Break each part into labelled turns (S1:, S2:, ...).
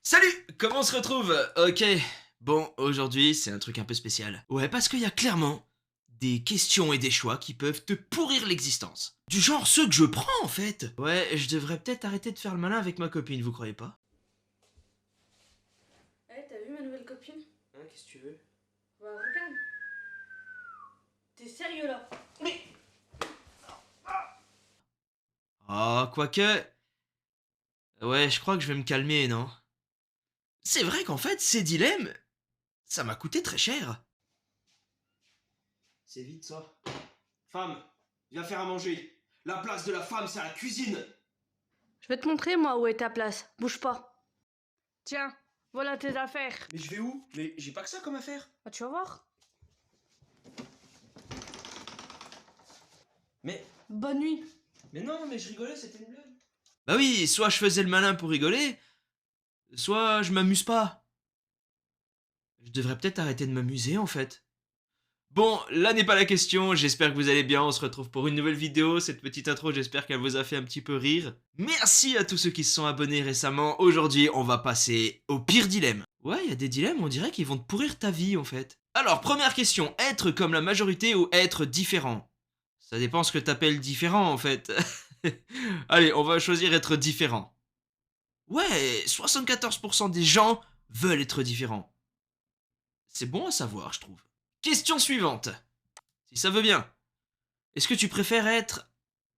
S1: Salut! Comment on se retrouve? Ok. Bon, aujourd'hui, c'est un truc un peu spécial. Ouais, parce qu'il y a clairement des questions et des choix qui peuvent te pourrir l'existence. Du genre ceux que je prends, en fait. Ouais, je devrais peut-être arrêter de faire le malin avec ma copine, vous croyez pas?
S2: Eh, t'as vu ma nouvelle copine?
S1: Hein, qu'est-ce que tu veux?
S2: Bah, regarde. T'es sérieux là?
S1: Ah, quoique... Ouais, je crois que je vais me calmer, non? C'est vrai qu'en fait, ces dilemmes, ça m'a coûté très cher. C'est vite ça. Femme, viens faire à manger. La place de la femme, c'est à la cuisine.
S2: Je vais te montrer, moi, où est ta place. Bouge pas. Tiens, voilà tes affaires.
S1: Mais je vais où? Mais j'ai pas que ça comme affaire.
S2: Ah, tu vas voir.
S1: Mais...
S2: Bonne nuit.
S1: Mais non, mais je rigolais, c'était une blague. Bah oui, soit je faisais le malin pour rigoler, soit je m'amuse pas. Je devrais peut-être arrêter de m'amuser en fait. Bon, là n'est pas la question, j'espère que vous allez bien, on se retrouve pour une nouvelle vidéo, cette petite intro j'espère qu'elle vous a fait un petit peu rire. Merci à tous ceux qui se sont abonnés récemment, aujourd'hui on va passer au pire dilemme. Ouais, il y a des dilemmes, on dirait qu'ils vont te pourrir ta vie en fait. Alors, première question, être comme la majorité ou être différent? Ça dépend ce que t'appelles différent en fait. Allez, on va choisir être différent. Ouais, 74% des gens veulent être différents. C'est bon à savoir, je trouve. Question suivante. Si ça veut bien. Est-ce que tu préfères être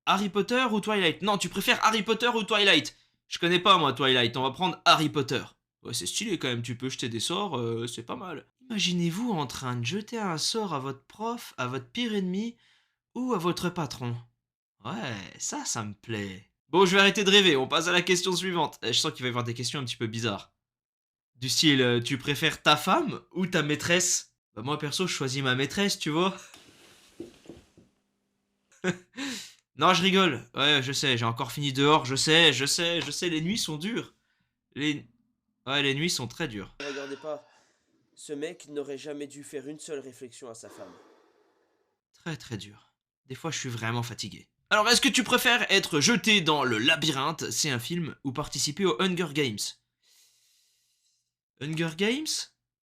S1: Harry Potter ou Twilight? Non, tu préfères Harry Potter ou Twilight? Je connais pas moi Twilight, on va prendre Harry Potter. Ouais, c'est stylé quand même, tu peux jeter des sorts, c'est pas mal. Imaginez-vous en train de jeter un sort à votre prof, à votre pire ennemi ou à votre patron. Ouais, ça me plaît. Bon, je vais arrêter de rêver, on passe à la question suivante. Je sens qu'il va y avoir des questions un petit peu bizarres. Du style, tu préfères ta femme ou ta maîtresse? Bah moi perso, je choisis ma maîtresse, tu vois. Non, je rigole. Ouais, je sais, j'ai encore fini dehors, je sais, les nuits sont dures. Les... Ouais, les nuits sont très dures.
S3: Regardez pas, ce mec n'aurait jamais dû faire une seule réflexion à sa femme.
S1: Très très dures. Des fois, je suis vraiment fatigué. Alors, est-ce que tu préfères être jeté dans le labyrinthe, c'est un film, ou participer aux Hunger Games? Hunger Games?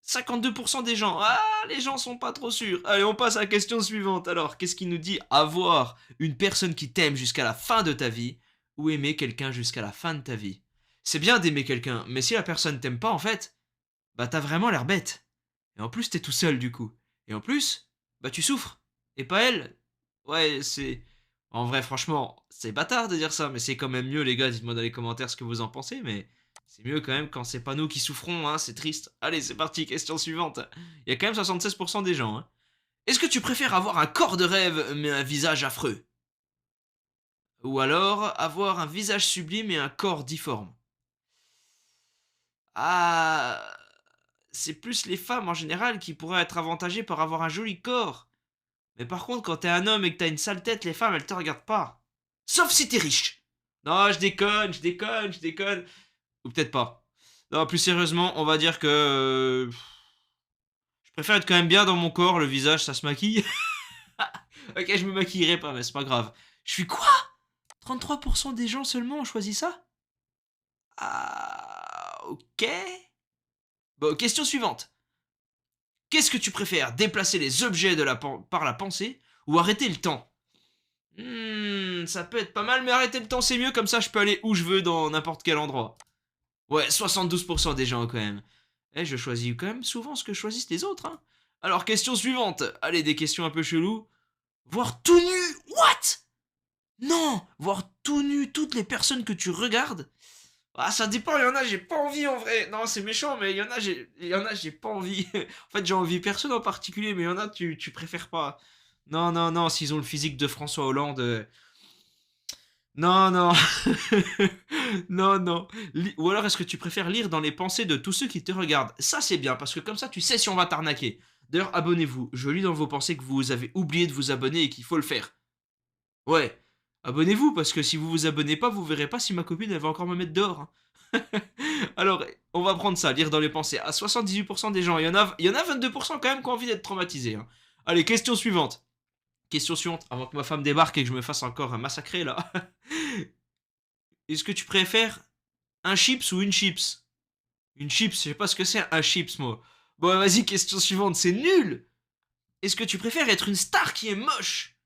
S1: 52% des gens. Ah, les gens sont pas trop sûrs. Allez, on passe à la question suivante. Alors, qu'est-ce qui nous dit avoir une personne qui t'aime jusqu'à la fin de ta vie ou aimer quelqu'un jusqu'à la fin de ta vie? C'est bien d'aimer quelqu'un, mais si la personne t'aime pas, en fait, bah t'as vraiment l'air bête. Et en plus, t'es tout seul du coup. Et en plus, bah tu souffres. Et pas elle. Ouais, c'est... En vrai, franchement, c'est bâtard de dire ça, mais c'est quand même mieux, les gars. Dites-moi dans les commentaires ce que vous en pensez, mais c'est mieux quand même quand c'est pas nous qui souffrons, hein, c'est triste. Allez, c'est parti, question suivante. Il y a quand même 76% des gens, hein. Est-ce que tu préfères avoir un corps de rêve, mais un visage affreux? Ou alors avoir un visage sublime et un corps difforme? Ah... C'est plus les femmes en général qui pourraient être avantagées par avoir un joli corps. Mais par contre, quand t'es un homme et que t'as une sale tête, les femmes, elles te regardent pas. Sauf si t'es riche. Non, je déconne, je déconne, je déconne. Ou peut-être pas. Non, plus sérieusement, on va dire que... je préfère être quand même bien dans mon corps, le visage, ça se maquille. Ok, je me maquillerai pas, mais c'est pas grave. Je suis quoi? 33% des gens seulement ont choisi ça? Ah, ok. Bon, question suivante. Qu'est-ce que tu préfères? Déplacer les objets par la pensée ou arrêter le temps? Ça peut être pas mal, mais arrêter le temps c'est mieux, comme ça je peux aller où je veux dans n'importe quel endroit. Ouais, 72% des gens quand même. Eh, je choisis quand même souvent ce que choisissent les autres, hein. Alors, question suivante. Allez, des questions un peu cheloues. Voir tout nu? What? Non! Voir tout nu toutes les personnes que tu regardes? Ah, ça dépend, il y en a, j'ai pas envie en vrai. Non, c'est méchant, mais il y en a, j'ai pas envie. En fait, j'ai envie personne en particulier, mais il y en a, tu préfères pas. Non, non, non, s'ils ont le physique de François Hollande. Non, non. Non, non. Ou alors, est-ce que tu préfères lire dans les pensées de tous ceux qui te regardent? Ça, c'est bien, parce que comme ça, tu sais si on va t'arnaquer. D'ailleurs, abonnez-vous. Je lis dans vos pensées que vous avez oublié de vous abonner et qu'il faut le faire. Ouais. Abonnez-vous, parce que si vous vous abonnez pas, vous verrez pas si ma copine, elle va encore me mettre dehors, hein. Alors, on va prendre ça, lire dans les pensées. À 78% des gens, il y en a 22% quand même qui ont envie d'être traumatisés, hein. Allez, question suivante. Question suivante, avant que ma femme débarque et que je me fasse encore un massacré là. Est-ce que tu préfères un chips ou une chips? Une chips, je sais pas ce que c'est un chips, moi. Bon, vas-y, question suivante, c'est nul. Est-ce que tu préfères être une star qui est moche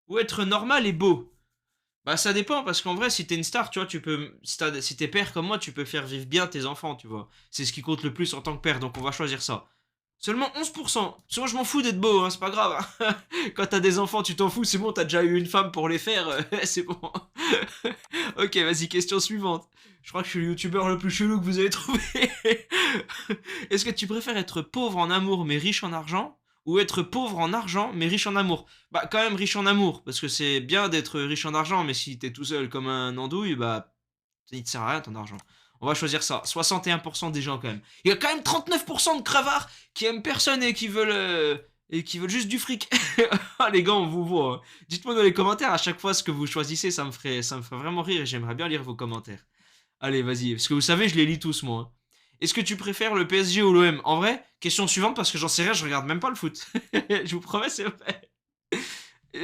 S1: ou être normal et beau? Bah ça dépend, parce qu'en vrai, si t'es une star, tu vois, tu peux... Si t'es père comme moi, tu peux faire vivre bien tes enfants, tu vois. C'est ce qui compte le plus en tant que père, donc on va choisir ça. Seulement 11%. Moi, je m'en fous d'être beau, hein, c'est pas grave. Hein. Quand t'as des enfants, tu t'en fous, c'est bon, t'as déjà eu une femme pour les faire, c'est bon. Ok, vas-y, question suivante. Je crois que je suis le youtubeur le plus chelou que vous avez trouvé. Est-ce que tu préfères être pauvre en amour mais riche en argent ou être pauvre en argent mais riche en amour? Bah quand même riche en amour, parce que c'est bien d'être riche en argent, mais si t'es tout seul comme un andouille, bah il te sert à rien ton argent. On va choisir ça. 61% des gens quand même. Il y a quand même 39% de crevards qui aiment personne et qui veulent juste du fric. Ah les gars, on vous voit. Hein. Dites-moi dans les commentaires à chaque fois ce que vous choisissez, ça me ferait vraiment rire et j'aimerais bien lire vos commentaires. Allez, vas-y, parce que vous savez, je les lis tous moi. Hein. Est-ce que tu préfères le PSG ou l'OM? En vrai, question suivante parce que j'en sais rien, je regarde même pas le foot. Je vous promets, c'est vrai.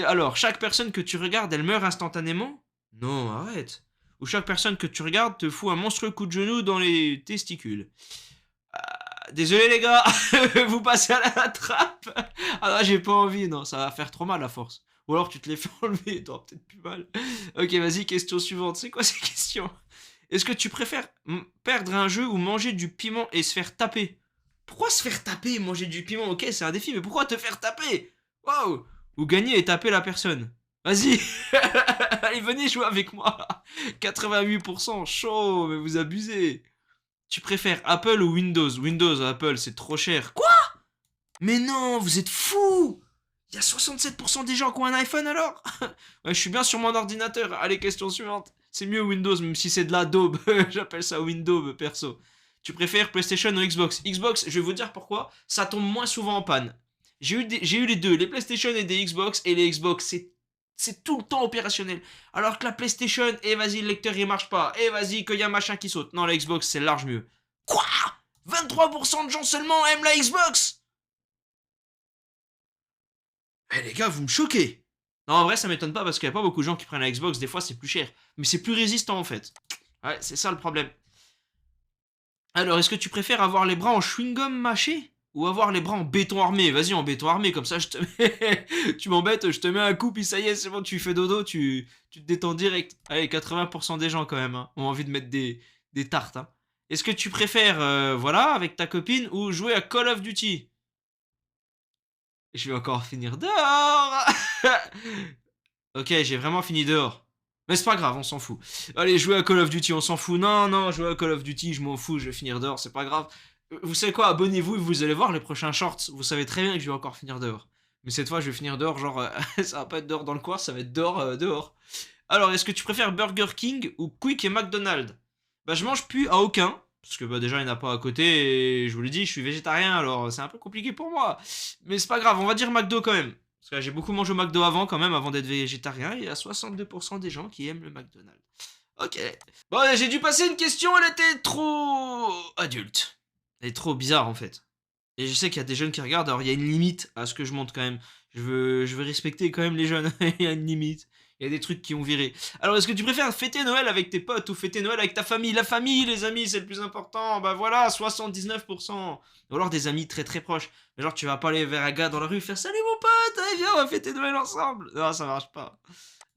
S1: Alors, chaque personne que tu regardes, elle meurt instantanément? Non, arrête. Ou chaque personne que tu regardes te fout un monstrueux coup de genou dans les testicules. Désolé les gars, vous passez à la trappe. Ah non, j'ai pas envie, non, ça va faire trop mal à force. Ou alors tu te les fais enlever, t'auras peut-être plus mal. Ok, vas-y, question suivante. C'est quoi ces questions? Est-ce que tu préfères perdre un jeu ou manger du piment et se faire taper? Pourquoi se faire taper et manger du piment? Ok, c'est un défi, mais pourquoi te faire taper? Waouh! Ou gagner et taper la personne. Vas-y! Allez, venez jouer avec moi! 88%, chaud, mais vous abusez! Tu préfères Apple ou Windows? Windows, Apple, c'est trop cher. Quoi? Mais non, vous êtes fous! Il y a 67% des gens qui ont un iPhone alors? Ouais, je suis bien sur mon ordinateur. Allez, question suivante. C'est mieux Windows, même si c'est de la daube. J'appelle ça Windows, perso. Tu préfères PlayStation ou Xbox? Xbox, je vais vous dire pourquoi. Ça tombe moins souvent en panne. J'ai eu les deux, les PlayStation et des Xbox. Et les Xbox, c'est tout le temps opérationnel. Alors que la PlayStation, et vas-y, le lecteur il marche pas. Et vas-y, qu'il y a un machin qui saute. Non, la Xbox, c'est large mieux. Quoi? 23% de gens seulement aiment la Xbox? Eh les gars, vous me choquez. Non, en vrai, ça m'étonne pas parce qu'il y a pas beaucoup de gens qui prennent la Xbox. Des fois, c'est plus cher. Mais c'est plus résistant en fait. Ouais, c'est ça le problème. Alors, est-ce que tu préfères avoir les bras en chewing-gum mâché ou avoir les bras en béton armé? Vas-y, en béton armé, comme ça, je te mets. Tu m'embêtes, je te mets un coup, puis ça y est, c'est bon, tu fais dodo, tu te détends direct. Allez, 80% des gens quand même hein, ont envie de mettre des tartes. Hein. Est-ce que tu préfères, voilà, avec ta copine ou jouer à Call of Duty? Je vais encore finir dehors. Ok, j'ai vraiment fini dehors. Mais c'est pas grave, on s'en fout. Allez, jouer à Call of Duty, on s'en fout. Non, non, jouer à Call of Duty, je m'en fous, je vais finir dehors, c'est pas grave. Vous savez quoi, abonnez-vous et vous allez voir les prochains shorts. Vous savez très bien que je vais encore finir dehors. Mais cette fois, je vais finir dehors, genre, ça va pas être dehors dans le coin, ça va être dehors, dehors. Alors, est-ce que tu préfères Burger King ou Quick et McDonald's? Bah, je mange plus à aucun. Parce que bah, déjà, il n'y en a pas à côté. Et je vous l'ai dit, je suis végétarien, alors c'est un peu compliqué pour moi. Mais c'est pas grave, on va dire McDo quand même. Parce que j'ai beaucoup mangé au McDo avant, quand même, avant d'être végétarien. Et il y a 62% des gens qui aiment le McDonald's. Ok. Bon, j'ai dû passer une question, elle était trop adulte. Elle est trop bizarre en fait. Et je sais qu'il y a des jeunes qui regardent, alors il y a une limite à ce que je monte quand même. Je veux respecter quand même les jeunes. Il y a une limite. Il y a des trucs qui ont viré. Alors, est-ce que tu préfères fêter Noël avec tes potes ou fêter Noël avec ta famille? La famille, les amis, c'est le plus important. Bah voilà, 79%. Ou alors des amis très très proches. Mais genre, tu vas pas aller vers un gars dans la rue et faire salut mon pote, allez viens, on va fêter Noël ensemble. Non, ça marche pas.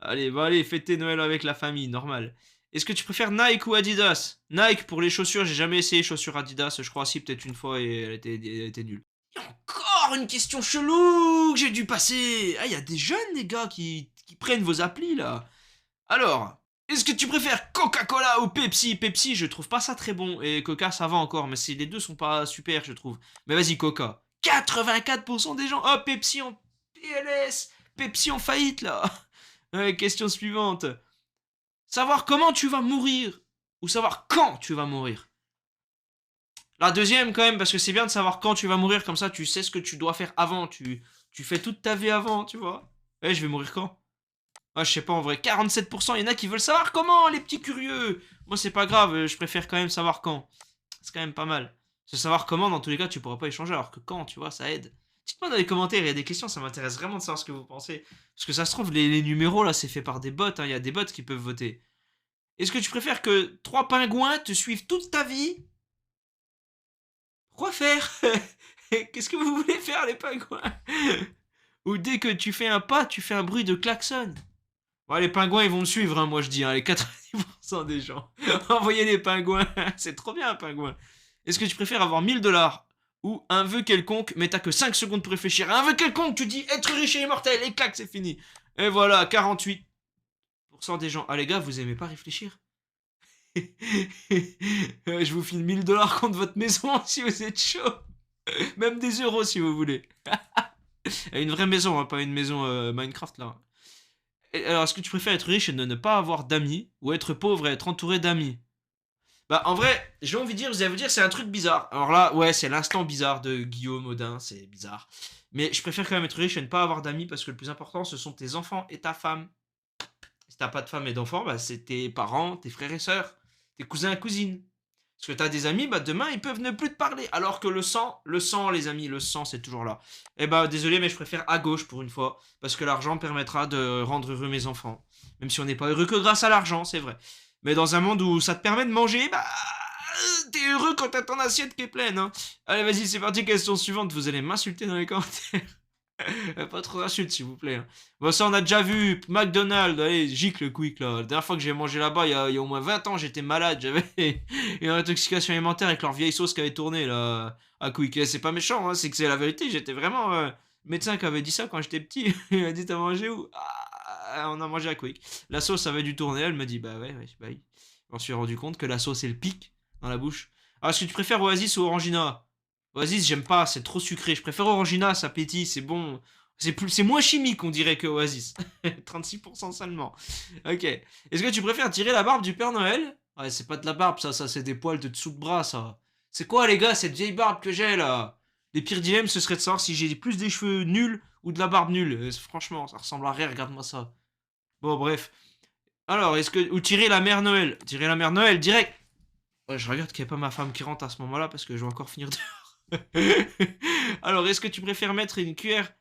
S1: Allez, bah allez, fêter Noël avec la famille, normal. Est-ce que tu préfères Nike ou Adidas? Nike pour les chaussures, j'ai jamais essayé chaussures Adidas, je crois si peut-être une fois et elle était nulle. Il y a encore une question chelou que j'ai dû passer. Ah, il y a des jeunes les gars qui prennent vos applis là. Alors, est-ce que tu préfères Coca-Cola ou Pepsi? Pepsi, je trouve pas ça très bon et Coca ça va encore, mais les deux sont pas super, je trouve. Mais vas-y Coca. 84% des gens. Oh Pepsi en PLS, Pepsi en faillite là. Ouais, question suivante. Savoir comment tu vas mourir ou savoir quand tu vas mourir? La deuxième quand même, parce que c'est bien de savoir quand tu vas mourir, comme ça tu sais ce que tu dois faire avant, tu fais toute ta vie avant, tu vois. Ouais, je vais mourir quand? Ah, je sais pas en vrai, 47%, il y en a qui veulent savoir comment, les petits curieux. Moi c'est pas grave, je préfère quand même savoir quand. C'est quand même pas mal. Se savoir comment, dans tous les cas, tu pourras pas échanger, alors que quand, tu vois, ça aide. Dites-moi dans les commentaires, il y a des questions, ça m'intéresse vraiment de savoir ce que vous pensez. Parce que ça se trouve, les numéros là, c'est fait par des bots, hein, il y a des bots qui peuvent voter. Est-ce que tu préfères que 3 pingouins te suivent toute ta vie Quoi faire? Qu'est-ce que vous voulez faire, les pingouins? Ou dès que tu fais un pas, tu fais un bruit de klaxon. Bon, les pingouins, ils vont me suivre, hein, moi je dis, hein, les 90% des gens. Envoyez les pingouins, c'est trop bien un pingouin. Est-ce que tu préfères avoir 1000 $ ou un vœu quelconque, mais t'as que 5 secondes pour réfléchir? Un vœu quelconque, tu dis être riche et immortel, et clac, c'est fini. Et voilà, 48% des gens. Ah les gars, vous aimez pas réfléchir? Je vous file 1000 $ contre votre maison si vous êtes chaud. Même des euros si vous voulez. Une vraie maison, hein, pas une maison Minecraft là. Alors, est-ce que tu préfères être riche et ne pas avoir d'amis, ou être pauvre et être entouré d'amis? Bah, en vrai, j'ai envie de dire, vous allez vous dire, c'est un truc bizarre. Alors là, ouais, c'est l'instant bizarre de Guillaume Audin, c'est bizarre. Mais je préfère quand même être riche et ne pas avoir d'amis parce que le plus important, ce sont tes enfants et ta femme. Si t'as pas de femme et d'enfants, bah, c'est tes parents, tes frères et sœurs, tes cousins et cousines. Parce que t'as des amis, bah demain ils peuvent ne plus te parler. Alors que le sang, les amis, le sang c'est toujours là. Eh bah désolé, mais je préfère à gauche pour une fois. Parce que l'argent permettra de rendre heureux mes enfants. Même si on n'est pas heureux que grâce à l'argent, c'est vrai. Mais dans un monde où ça te permet de manger, bah t'es heureux quand t'as ton assiette qui est pleine. Hein. Allez, vas-y, c'est parti, question suivante. Vous allez m'insulter dans les commentaires. Pas trop d'insultes, s'il vous plaît. Hein. Bon, ça, on a déjà vu. McDonald's, allez, gicle quick, là. La dernière fois que j'ai mangé là-bas, il y a au moins 20 ans, j'étais malade. J'avais une intoxication alimentaire avec leur vieille sauce qui avait tourné, là, à quick. Et c'est pas méchant, hein, c'est que c'est la vérité. J'étais vraiment. Médecin qui avait dit ça quand j'étais petit. Il m'a dit, t'as mangé où? Ah, on a mangé à quick. La sauce avait dû tourner. Elle me dit, bah ouais, bah oui. Je m'en suis rendu compte que la sauce est le pic dans la bouche. Alors, est-ce que tu préfères Oasis ou Orangina? Oasis, j'aime pas, c'est trop sucré. Je préfère Orangina, ça pétille, c'est bon. C'est moins chimique, on dirait, que Oasis. 36% seulement. Ok. Est-ce que tu préfères tirer la barbe du Père Noël? Ouais, c'est pas de la barbe, ça c'est des poils de dessous de bras, ça. C'est quoi, les gars, cette vieille barbe que j'ai, là? Les pires dilemmes, ce serait de savoir si j'ai plus des cheveux nuls ou de la barbe nulle. Franchement, ça ressemble à rien, regarde-moi ça. Bon, bref. Alors, est-ce que... Ou tirer la mère Noël? Tirer la mère Noël, direct. Ouais, je regarde qu'il n'y a pas ma femme qui rentre à ce moment-là, parce que je vais encore finir Alors, est-ce que tu préfères mettre une cuillère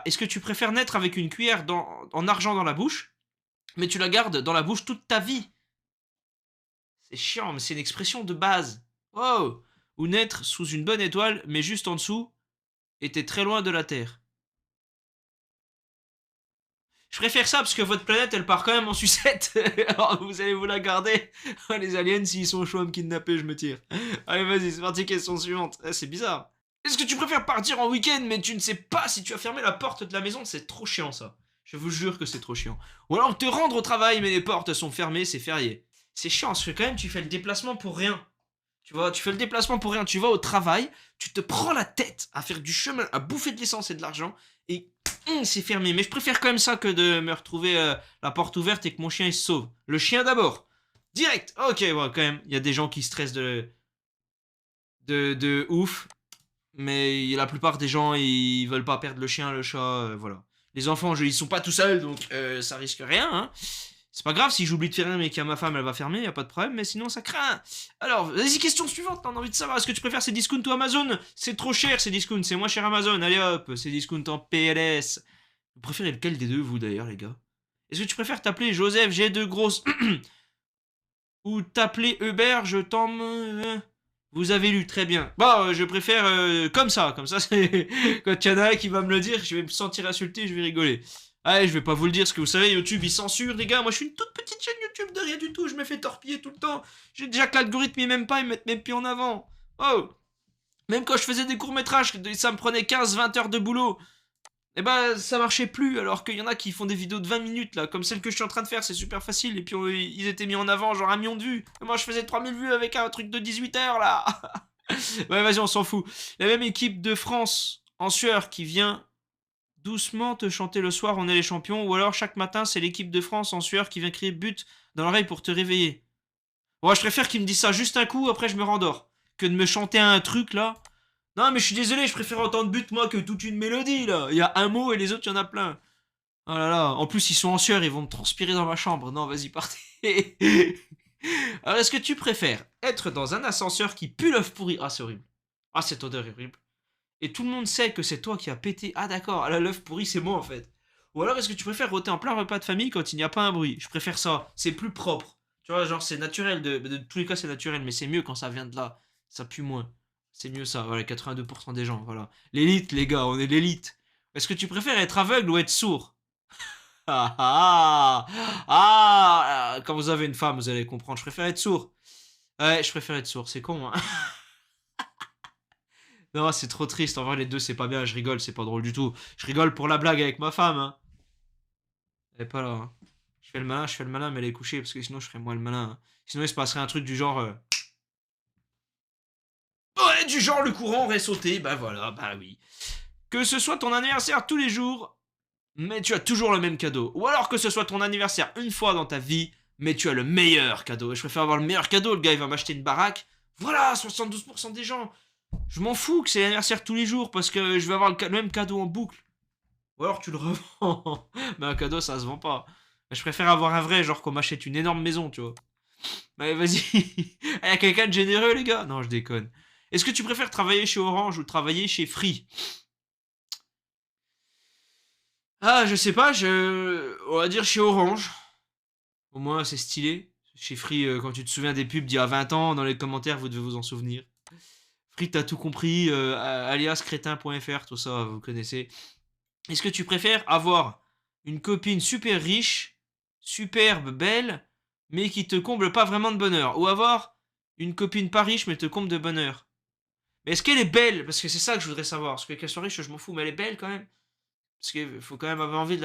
S1: est-ce que tu préfères naître avec une cuillère en argent dans la bouche, mais tu la gardes dans la bouche toute ta vie? C'est chiant, mais c'est une expression de base. Wow. Ou naître sous une bonne étoile, mais juste en dessous, et t'es très loin de la Terre. Je préfère ça parce que votre planète elle part quand même en sucette. Alors vous allez vous la garder. Les aliens, s'ils sont chauds à me kidnapper, je me tire. Allez, vas-y, c'est parti, question suivante. C'est bizarre. Est-ce que tu préfères partir en week-end mais tu ne sais pas si tu as fermé la porte de la maison? C'est trop chiant ça. Je vous jure que c'est trop chiant. Ou alors te rendre au travail mais les portes sont fermées, c'est férié. C'est chiant parce que quand même tu fais le déplacement pour rien. Tu vois, tu fais le déplacement pour rien. Tu vas au travail, tu te prends la tête à faire du chemin, à bouffer de l'essence et de l'argent et c'est fermé. Mais je préfère quand même ça que de me retrouver la porte ouverte et que mon chien il se sauve. Le chien d'abord. Direct. Ok, bon, quand même, il y a des gens qui stressent de ouf. Mais la plupart des gens, ils veulent pas perdre le chien, le chat, voilà. Les enfants, ils sont pas tout seuls, donc ça risque rien, hein. C'est pas grave si j'oublie de faire rien mais qu'il y a ma femme, elle va fermer, y a pas de problème, mais sinon ça craint. Alors, vas-y, question suivante, on a envie de savoir, est-ce que tu préfères Cdiscount ou Amazon? C'est trop cher Cdiscount, c'est moins cher Amazon, allez hop, Cdiscount en PLS. Vous préférez lequel des deux, vous d'ailleurs, les gars? Est-ce que tu préfères t'appeler Joseph G2 grosse ou t'appeler Hubert, je t'en... Vous avez lu, très bien. Bon, je préfère comme ça, c'est... Quand il y en a un qui va me le dire, je vais me sentir insulté, je vais rigoler. Allez, je vais pas vous le dire, parce que vous savez, YouTube, il censure, les gars. Moi, je suis une toute petite chaîne YouTube de rien du tout. Je me fais torpiller tout le temps. J'ai déjà que l'algorithme, il m'aime pas, il me met mes pieds en avant. Oh. Même quand je faisais des courts-métrages, ça me prenait 15-20 heures de boulot. Et bah, ça marchait plus, alors qu'il y en a qui font des vidéos de 20 minutes, là, comme celle que je suis en train de faire, c'est super facile. Et puis, ils étaient mis en avant, genre 1 million de vues. Et moi, je faisais 3000 vues avec un truc de 18 heures, là. Ouais, vas-y, on s'en fout. La même équipe de France, en sueur, qui vient... doucement te chanter le soir, on est les champions, ou alors chaque matin c'est l'équipe de France en sueur qui vient crier but dans l'oreille pour te réveiller. Bon, je préfère qu'ils me disent ça juste un coup, après je me rendors, que de me chanter un truc là. Non mais je suis désolé, je préfère entendre but moi que toute une mélodie là. Il y a un mot et les autres il y en a plein. Oh là là, en plus ils sont en sueur, ils vont me transpirer dans ma chambre. Non, vas-y, partez. Alors est-ce que tu préfères être dans un ascenseur qui pue l'œuf pourri? Ah, c'est horrible. Ah, cette odeur est horrible. Et tout le monde sait que c'est toi qui as pété. Ah d'accord, ah, l'œuf pourri c'est moi en fait. Ou alors est-ce que tu préfères rôter en plein repas de famille quand il n'y a pas un bruit? Je préfère ça, c'est plus propre. Tu vois, genre c'est naturel, de tous les cas c'est naturel, mais c'est mieux quand ça vient de là. Ça pue moins. C'est mieux ça, voilà, 82% des gens, voilà. L'élite, les gars, on est l'élite. Est-ce que tu préfères être aveugle ou être sourd? Ah ah quand vous avez une femme, vous allez comprendre. Je préfère être sourd. Ouais, je préfère être sourd, c'est con, hein. Non, c'est trop triste. En vrai, les deux, c'est pas bien. Je rigole, c'est pas drôle du tout. Je rigole pour la blague avec ma femme, hein. Elle est pas là, hein. Je fais le malin, mais elle est couchée, parce que sinon, je ferais moi le malin, hein. Sinon, il se passerait un truc du genre. Ouais, du genre, le courant aurait sauté. Bah voilà, bah oui. Que ce soit ton anniversaire tous les jours, mais tu as toujours le même cadeau. Ou alors que ce soit ton anniversaire une fois dans ta vie, mais tu as le meilleur cadeau. Et je préfère avoir le meilleur cadeau. Le gars, il va m'acheter une baraque. Voilà, 72% des gens. Je m'en fous que c'est l'anniversaire tous les jours parce que je vais avoir le même cadeau en boucle. Ou alors tu le revends. Mais un cadeau, ça se vend pas. Je préfère avoir un vrai, genre qu'on m'achète une énorme maison, tu vois. Mais vas-y. Il y a quelqu'un de généreux, les gars? Non, je déconne. Est-ce que tu préfères travailler chez Orange ou travailler chez Free? Ah, je sais pas, on va dire chez Orange. Au moins, c'est stylé. Chez Free, quand tu te souviens des pubs d'il y a 20 ans, dans les commentaires, vous devez vous en souvenir. Free, t'as tout compris, alias crétin.fr, tout ça, vous connaissez. Est-ce que tu préfères avoir une copine super riche, superbe, belle, mais qui te comble pas vraiment de bonheur? Ou avoir une copine pas riche, mais te comble de bonheur? Mais est-ce qu'elle est belle? Parce que c'est ça que je voudrais savoir. Parce que qu'elle soit riche, je m'en fous, mais elle est belle quand même. Parce qu'il faut quand même avoir envie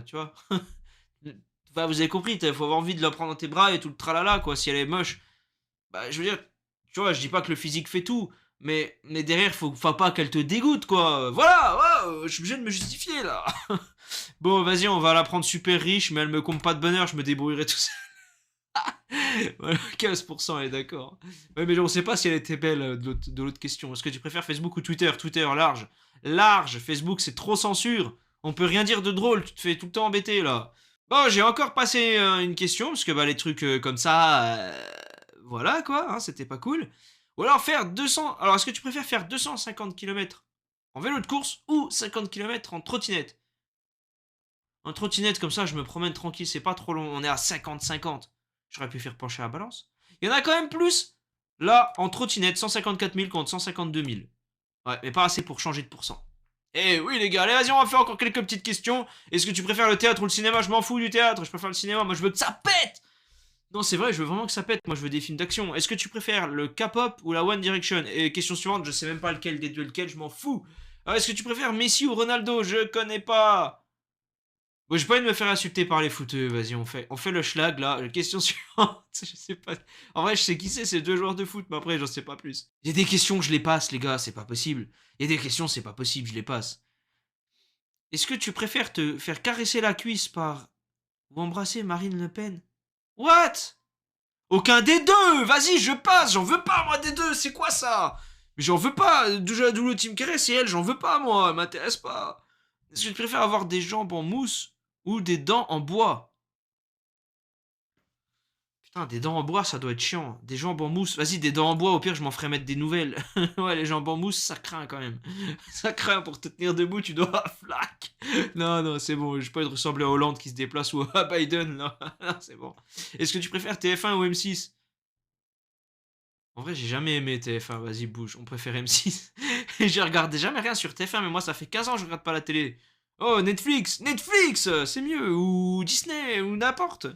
S1: tu vois. Enfin, vous avez compris, il faut avoir envie de la prendre dans tes bras et tout le tralala, quoi. Si elle est moche, bah, je veux dire, tu vois, je dis pas que le physique fait tout, mais derrière, faut pas qu'elle te dégoûte, quoi. Voilà, ouais, je suis obligé de me justifier, là. Bon, vas-y, on va la prendre super riche, mais elle me compte pas de bonheur, je me débrouillerai tout seul. Voilà, 15%, elle est d'accord. Ouais, mais on sait pas si elle était belle de l'autre question. Est-ce que tu préfères Facebook ou Twitter? Twitter, large. Large, Facebook, c'est trop censure. On peut rien dire de drôle, tu te fais tout le temps embêter, là. Bon, j'ai encore passé une question, parce que bah, les trucs comme ça, voilà quoi, hein, c'était pas cool. Ou alors faire 200. Alors, est-ce que tu préfères faire 250 km en vélo de course ou 50 km en trottinette? En trottinette, comme ça, je me promène tranquille, c'est pas trop long. On est à 50-50. J'aurais pu faire pencher la balance. Il y en a quand même plus. Là, en trottinette, 154 000 contre 152 000. Ouais, mais pas assez pour changer de pourcent. Eh oui les gars, allez vas-y, on va faire encore quelques petites questions. Est-ce que tu préfères le théâtre ou le cinéma? Je m'en fous du théâtre, je préfère le cinéma, moi je veux que ça pète. Non c'est vrai, je veux vraiment que ça pète, moi je veux des films d'action. Est-ce que tu préfères le K-pop ou la One Direction? Et question suivante, je sais même pas lequel des deux lequel, je m'en fous. Alors est-ce que tu préfères Messi ou Ronaldo? Je connais pas. Bon, j'ai pas envie de me faire insulter par les footeux, vas-y on fait le schlag là. Question suivante, je sais pas. En vrai je sais qui c'est, ces deux joueurs de foot, mais après j'en sais pas plus. Il y a des questions que je les passe les gars, c'est pas possible. Il y a des questions, c'est pas possible, je les passe. Est-ce que tu préfères te faire caresser la cuisse par... ou embrasser Marine Le Pen? What? Aucun des deux. Vas-y, je passe, j'en veux pas moi des deux, c'est quoi ça? Mais j'en veux pas, déjà le team caresse et elle, j'en veux pas moi, elle m'intéresse pas. Est-ce que tu préfères avoir des jambes en mousse ou des dents en bois? Putain, des dents en bois, ça doit être chiant. Des jambes en mousse. Vas-y, des dents en bois, au pire, je m'en ferai mettre des nouvelles. Ouais, les jambes en mousse, ça craint quand même. Ça craint pour te tenir debout, tu dois flac. Non, non, c'est bon. Je peux pas ressembler à Hollande qui se déplace ou à Biden. Non, non c'est bon. Est-ce que tu préfères TF1 ou M6? En vrai, j'ai jamais aimé TF1. Vas-y, bouge. On préfère M6. J'ai regardé jamais rien sur TF1, mais moi, ça fait 15 ans que je regarde pas la télé. Oh, Netflix! Netflix! C'est mieux. Ou Disney, ou n'importe.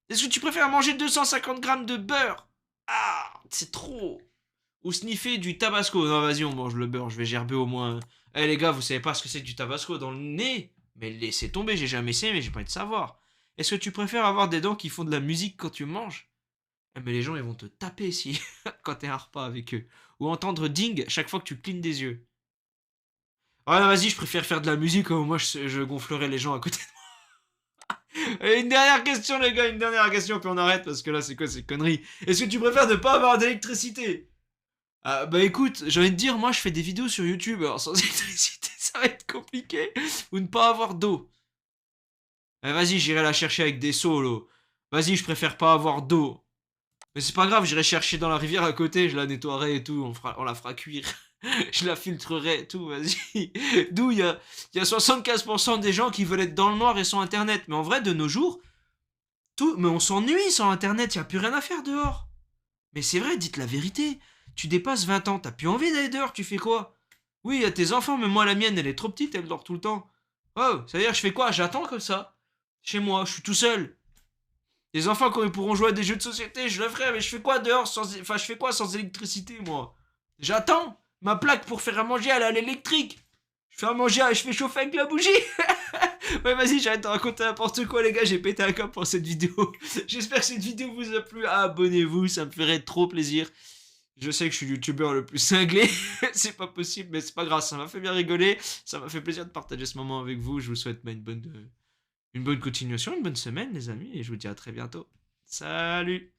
S1: Est-ce que tu préfères manger 250 grammes de beurre? Ah, c'est trop. Ou sniffer du tabasco? Non, vas-y, on mange le beurre, je vais gerber au moins. Eh les gars, vous savez pas ce que c'est que du tabasco dans le nez? Mais laissez tomber, j'ai jamais essayé, mais j'ai pas envie de savoir. Est-ce que tu préfères avoir des dents qui font de la musique quand tu manges? Eh, mais les gens, ils vont te taper si quand t'es un repas avec eux. Ou entendre ding chaque fois que tu clignes des yeux. Ouais, non, vas-y, je préfère faire de la musique, moi je gonflerai les gens à côté de moi. Et une dernière question, les gars, une dernière question, puis on arrête parce que là, c'est quoi ces conneries? Est-ce que tu préfères ne pas avoir d'électricité? Ah, bah écoute, j'ai envie de dire, moi je fais des vidéos sur YouTube, alors sans électricité, ça va être compliqué. Ou ne pas avoir d'eau. Vas-y, j'irai la chercher avec des seaux, là. Vas-y, je préfère pas avoir d'eau. Mais c'est pas grave, j'irai chercher dans la rivière à côté, je la nettoierai et tout, on la fera cuire. Je la filtrerai et tout, vas-y. D'où il y a 75% des gens qui veulent être dans le noir et sans internet. Mais en vrai, de nos jours, mais on s'ennuie sans internet, y a plus rien à faire dehors. Mais c'est vrai, dites la vérité. Tu dépasses 20 ans, t'as plus envie d'aller dehors, tu fais quoi? Oui, il y a tes enfants, mais moi la mienne, elle est trop petite, elle dort tout le temps. Oh, ça veut dire que je fais quoi? J'attends comme ça. Chez moi, je suis tout seul. Les enfants, quand ils pourront jouer à des jeux de société, je le ferai, mais je fais quoi dehors sans... Enfin, je fais quoi sans électricité, moi? J'attends. Ma plaque pour faire à manger, elle est à l'électrique. Je fais à manger, je fais chauffer avec la bougie. Ouais, vas-y, j'arrête de raconter n'importe quoi, les gars. J'ai pété un câble pour cette vidéo. J'espère que cette vidéo vous a plu. Abonnez-vous, ça me ferait trop plaisir. Je sais que je suis le youtubeur le plus cinglé. C'est pas possible, mais c'est pas grave. Ça m'a fait bien rigoler. Ça m'a fait plaisir de partager ce moment avec vous. Je vous souhaite une bonne continuation, une bonne semaine, les amis. Et je vous dis à très bientôt. Salut!